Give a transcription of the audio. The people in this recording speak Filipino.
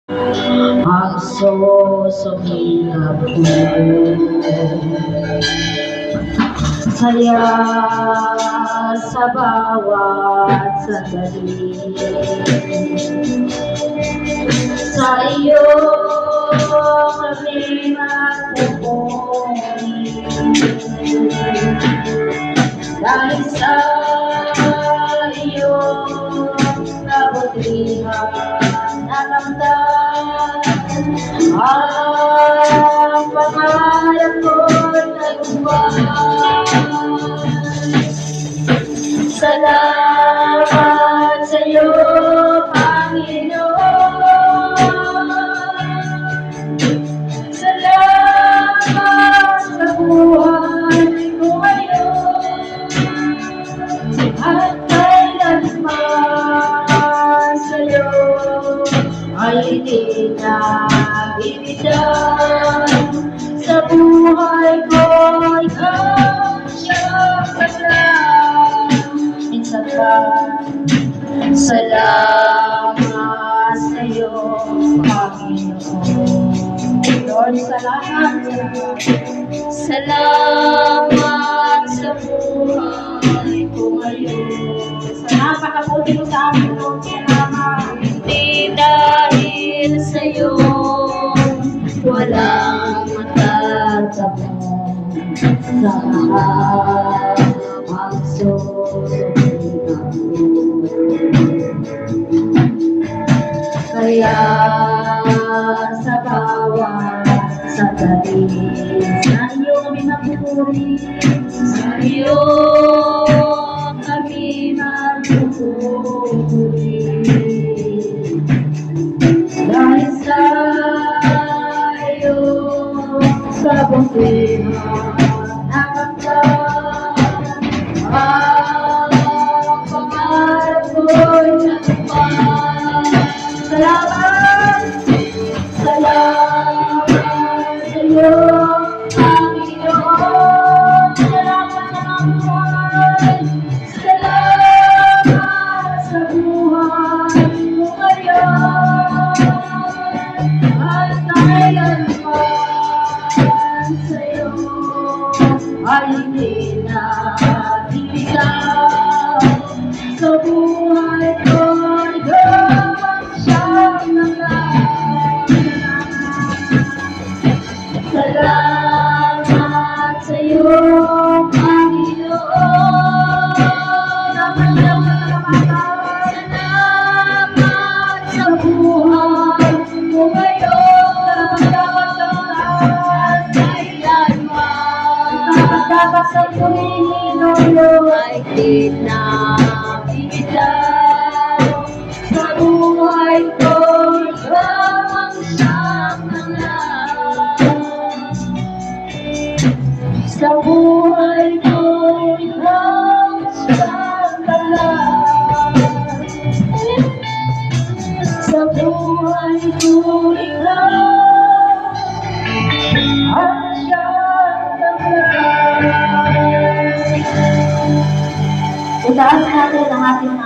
Ang susumikap ko, kaya sa bawat sandali sa iyo kami magpupuri, dahil sa iyong kabutihan nakamtan ang pangarap ko'y nagubay. Salamat sa iyo, Panginoon. Salamat sa buhay ko ngayon, at kailanman sa iyo ay hindi na ibigay. Sa buhay ko ikaw siyang kasama. Minsan pa, salamat sa iyo, Panginoon. Lord, salamat. Salamat sa buhay ko ngayon. Sa napakabuti mo sa amin, Lord. Salamat. Hindi dahil sa iyo walang matatapos sa mahal ang susunod ko. Kaya sa bawat sandali sa iyo kami magpupuri, sa iyo kami magpupuri, dahil sa iyong kabutihan nakamtan ang pangarap ko'y natupad. Salamat, salamat sa iyo, Panginoon. Salamat sa buhay, salamat sa buhay ko ngayon, at kailanman sa iyo ay hindi na ibigay. Sa buhay ko ikaw siyang nangyay. Salamat sa iyo, Panginoon. Salamat sa buhay ko ngayon, at kailanman dapat sa Panginoon ay di na ibigay. Sa buhay ko ikaw ang siyang nangyay. Sa buhay ko ikaw siyang nangyay. Sa buhay ko ikaw ang siyang nangyay. Itaas natin ang ating